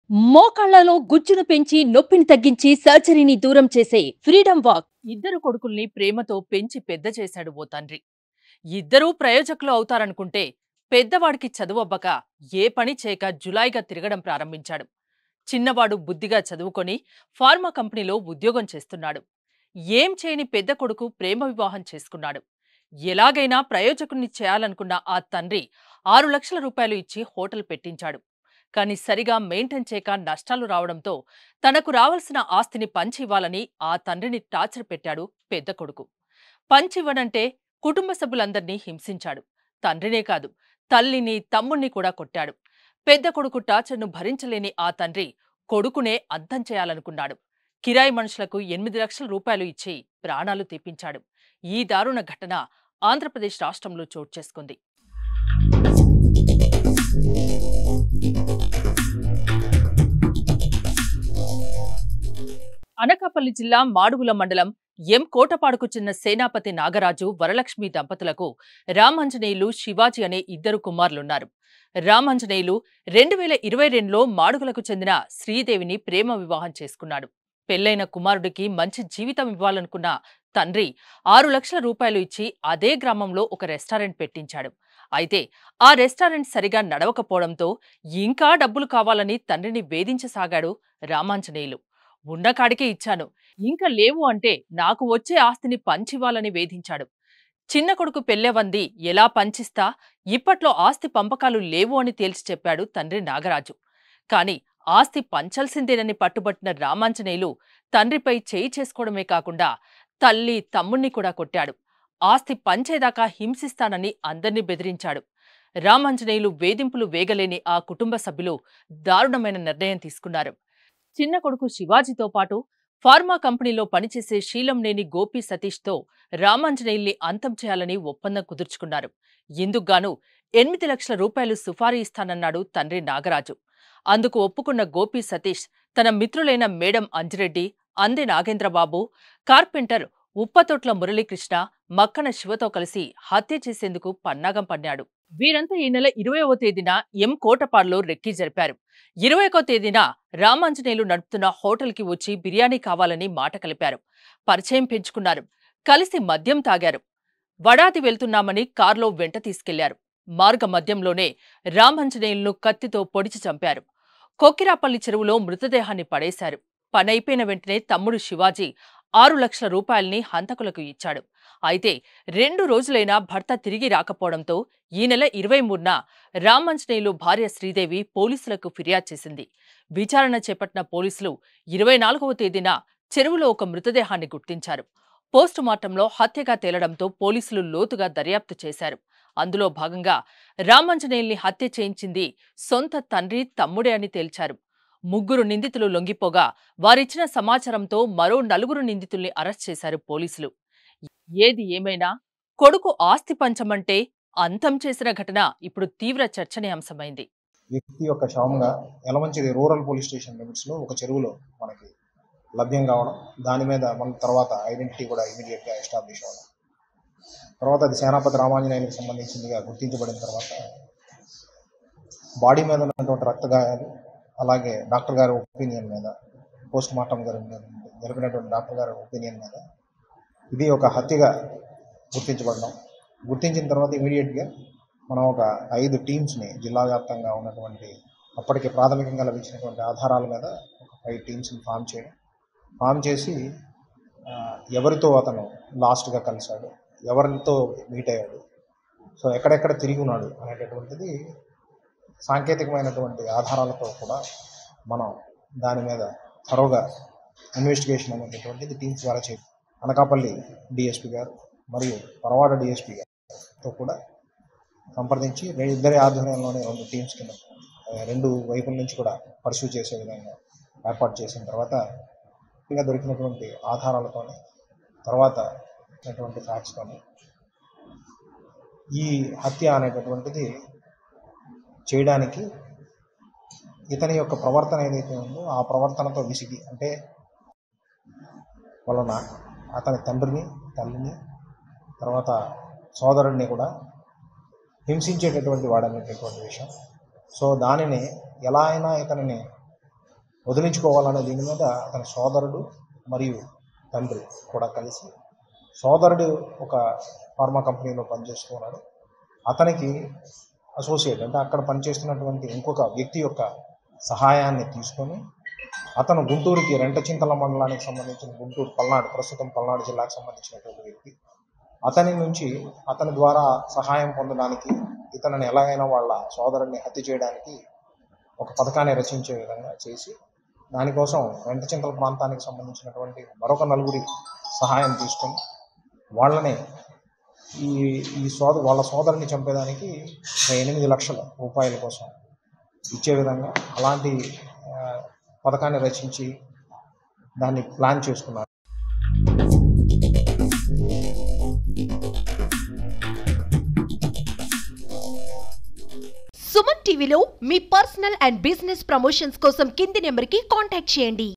మోకాళ్లలో గుజ్జును పెంచి నొప్పిని తగ్గించి సర్జరీని దూరం చేసే ఫ్రీడమ్ వాక్. ఇద్దరు కొడుకుల్ని ప్రేమతో పెంచి పెద్ద చేశాడు ఓ తండ్రి. ఇద్దరూ ప్రయోజకులు అవుతారనుకుంటే పెద్దవాడికి చదువబ్బక ఏ పని చేయక జులాయిగా తిరగడం ప్రారంభించాడు. చిన్నవాడు బుద్ధిగా చదువుకొని ఫార్మా కంపెనీలో ఉద్యోగం చేస్తున్నాడు. ఏం చేయని పెద్ద కొడుకు ప్రేమ వివాహం చేసుకున్నాడు. ఎలాగైనా ప్రయోజకుణ్ణి చేయాలనుకున్న ఆ తండ్రి 6 లక్షల రూపాయలు ఇచ్చి హోటల్ పెట్టించాడు. కానీ సరిగా మెయింటైన్ చేయక నష్టాలు రావడంతో తనకు రావాల్సిన ఆస్తిని పంచి ఇవ్వాలని ఆ తండ్రిని టార్చర్ పెట్టాడు పెద్ద కొడుకు. పంచివ్వడంటే కుటుంబ సభ్యులందర్నీ హింసించాడు. తండ్రినే కాదు, తల్లిని తమ్ముణ్ణి కూడా కొట్టాడు. పెద్ద కొడుకు టార్చర్ను భరించలేని ఆ తండ్రి కొడుకునే అంతం చేయాలనుకున్నాడు. కిరాయి మనుషులకు 8 లక్షల రూపాయలు ఇచ్చి ప్రాణాలు తీపించాడు. ఈ దారుణ ఘటన ఆంధ్రప్రదేశ్ రాష్ట్రంలో చోటు చేసుకుంది. అనకాపల్లి జిల్లా మాడుగుల మండలం ఎం కోటపాడుకు చెందిన సేనాపతి నాగరాజు, వరలక్ష్మి దంపతులకు రామాంజనేయులు, శివాజీ అనే ఇద్దరు కుమారులున్నారు. రామాంజనేయులు 2022లో మాడుగులకు చెందిన శ్రీదేవిని ప్రేమ వివాహం చేసుకున్నాడు. పెళ్లైన కుమారుడికి మంచి జీవితం ఇవ్వాలనుకున్న తండ్రి 6 లక్షల రూపాయలు ఇచ్చి అదే గ్రామంలో ఒక రెస్టారెంట్ పెట్టించాడు. అయితే ఆ రెస్టారెంట్ సరిగా నడవకపోవడంతో ఇంకా డబ్బులు కావాలని తండ్రిని వేధించసాగాడు రామాంజనేయులు. ఉన్నకాడికే ఇచ్చాను, ఇంకా లేవు అంటే నాకు వచ్చే ఆస్తిని పంచివ్వాలని వేధించాడు. చిన్న కొడుకు పెళ్లెవంది, ఎలా పంచిస్తా, ఇప్పట్లో ఆస్తి పంపకాలు లేవు అని తేల్చి చెప్పాడు తండ్రి నాగరాజు. కాని ఆస్తి పంచాల్సిందేనని పట్టుబట్టిన రామాంజనేయులు తండ్రిపై చేయి చేసుకోవడమే కాకుండా తల్లి, తమ్ముణ్ణి కూడా కొట్టాడు. ఆస్తి పంచేదాకా హింసిస్తానని అందర్నీ బెదిరించాడు. రామాంజనేయులు వేధింపులు వేగలేని ఆ కుటుంబ సభ్యులు దారుణమైన నిర్ణయం తీసుకున్నారు. చిన్న కొడుకు శివాజీతో పాటు ఫార్మా కంపెనీలో పనిచేసే శీలంనేని గోపి సతీష్తో రామాంజనేయుల్ని అంతం చేయాలని ఒప్పందం కుదుర్చుకున్నారు. ఇందుకుగాను 8 లక్షల రూపాయలు సుఫారీ ఇస్తానన్నాడు తండ్రి నాగరాజు. అందుకు ఒప్పుకున్న గోపి సతీష్ తన మిత్రులైన మేడం అంజిరెడ్డి, అందె నాగేంద్రబాబు, కార్పెంటర్ ఉప్పతొట్ల మురళీకృష్ణ, మక్కన శివతో కలిసి హత్య చేసేందుకు పన్నాగం పన్నాడు. వీరంతా ఈ నెల 20వ తేదీన ఎం కోటపాడులో రెక్కీ జరిపారు. 21వ తేదీన రామాంజనేయులు నడుపుతున్న హోటల్కి వచ్చి బిర్యానీ కావాలని మాట కలిపారు. పరిచయం పెంచుకున్నారు. కలిసి మద్యం తాగారు. వడాది వెళ్తున్నామని కారులో వెంట తీసుకెళ్లారు. మార్గ మధ్యంలోనే రామాంజనేయులను కత్తితో పొడిచి చంపారు. కొక్కిరాపల్లి చెరువులో మృతదేహాన్ని పడేశారు. పనైపోయిన వెంటనే తమ్ముడు శివాజీ 6 లక్షల రూపాయల్ని హంతకులకు ఇచ్చాడు. అయితే 2 రోజులైనా భర్త తిరిగి రాకపోవడంతో ఈ నెల 23న రామాంజనేయులు భార్య శ్రీదేవి పోలీసులకు ఫిర్యాదు చేసింది. విచారణ చేపట్టిన పోలీసులు 24వ తేదీన చెరువులో ఒక మృతదేహాన్ని గుర్తించారు. పోస్టుమార్టంలో హత్యగా తేలడంతో పోలీసులు లోతుగా దర్యాప్తు చేశారు. అందులో భాగంగా రామాంజనేయుల్ని హత్య చేయించింది సొంత తండ్రి, తమ్ముడే అని తేల్చారు. 3 నిందితులు లొంగిపోగా వారిచ్చిన సమాచారంతో మరో 4 నిందితుల్ని అరెస్ట్ చేశారు పోలీసులు. ఏది ఏమైనా కొడుకు ఆస్తి పంచమంటే అంతం చేసిన ఘటన ఇప్పుడు తీవ్ర చర్చనీయాంశమైంది. వ్యక్తి యొక్క శవంగా యలమంచిలి రూరల్ పోలీస్ స్టేషన్ లిమిట్స్లో ఒక చెరువులో మనకి లభ్యం కావడం, దాని మీద మన తర్వాత ఐడెంటిటీ కూడా ఇమీడియట్గా ఎస్టాబ్లిష్ అవ్వడం, తర్వాత అది సేనాపతి రామాంజనేయులకు సంబంధించిందిగా గుర్తించబడిన తర్వాత బాడీ మీద ఉన్నటువంటి రక్తగాయాలు, అలాగే డాక్టర్ గారి ఒపీనియన్ మీద, పోస్ట్ మార్టం జరిపినటువంటి డాక్టర్ గారి ఒపీనియన్ మీద ఇది ఒక హత్యగా గుర్తించబడడం. గుర్తించిన తర్వాత ఇమీడియట్గా మనం ఒక 5 టీమ్స్ని జిల్లా వ్యాప్తంగా ఉన్నటువంటి అప్పటికి ప్రాథమికంగా లభించినటువంటి ఆధారాల మీద ఒక 5 టీమ్స్ని ఫామ్ చేసి ఎవరితో అతను లాస్ట్గా కలిశాడు, ఎవరితో మీట్ అయ్యాడు, సో ఎక్కడెక్కడ తిరిగి ఉన్నాడు అనేటటువంటిది సాంకేతికమైనటువంటి ఆధారాలతో కూడా మనం దాని మీద త్వరగా ఇన్వెస్టిగేషన్ అనేటటువంటిది టీమ్స్ ద్వారా చేయాలి. అనకాపల్లి డిఎస్పీ గారు మరియు పరవాడ డిఎస్పీ గారితో కూడా సంప్రదించి ఇద్దరి ఆధ్వర్యంలోనే 2 టీమ్స్ కింద 2 వైపుల నుంచి కూడా పర్సూ చేసే విధంగా ఏర్పాటు చేసిన తర్వాత ఇంకా దొరికినటువంటి ఆధారాలతోనే, తర్వాత ఫ్యాక్ట్స్తోనే ఈ హత్య అనేటటువంటిది చేయడానికి ఇతని యొక్క ప్రవర్తన ఏదైతే ఉందో ఆ ప్రవర్తనతో విసిగి, అంటే వలన అతని తండ్రిని, తల్లిని, తర్వాత సోదరుడిని కూడా హింసించేటటువంటి వాడనేటటువంటి విషయం. సో దానిని ఎలా అయినా ఇతనిని వదిలించుకోవాలనే దీని మీద అతని సోదరుడు మరియు తండ్రి కూడా కలిసి, సోదరుడు ఒక ఫార్మా కంపెనీలో పనిచేస్తూ ఉన్నాడు, అతనికి అసోసియేట్ అంటే అక్కడ పనిచేస్తున్నటువంటి ఇంకొక వ్యక్తి యొక్క సహాయాన్ని తీసుకొని అతను గుంటూరుకి రెంటచింతల మండలానికి సంబంధించిన గుంటూరు పల్నాడు, ప్రస్తుతం పల్నాడు జిల్లాకు సంబంధించినటువంటి వ్యక్తి, అతని నుంచి అతని ద్వారా సహాయం పొందడానికి ఇతనిని ఎలాగైనా వాళ్ళ సోదరుడిని హత్య చేయడానికి ఒక పథకాన్ని రచించే విధంగా చేసి, దానికోసం రెంటచింతల ప్రాంతానికి సంబంధించినటువంటి మరొక నలుగురి సహాయం తీసుకొని వాళ్ళని వాళ్ళ సోదరుని చంపేదానికి 8 లక్షల రూపాయల కోసం ఇచ్చే విధంగా అలాంటి పథకాన్ని రచించి దాన్ని ప్లాన్ చేసుకున్నారు. సుమన్ టీవీలో మీ పర్సనల్ అండ్ బిజినెస్ ప్రమోషన్స్ కోసం కింది నెంబర్కి కాంటాక్ట్ చేయండి.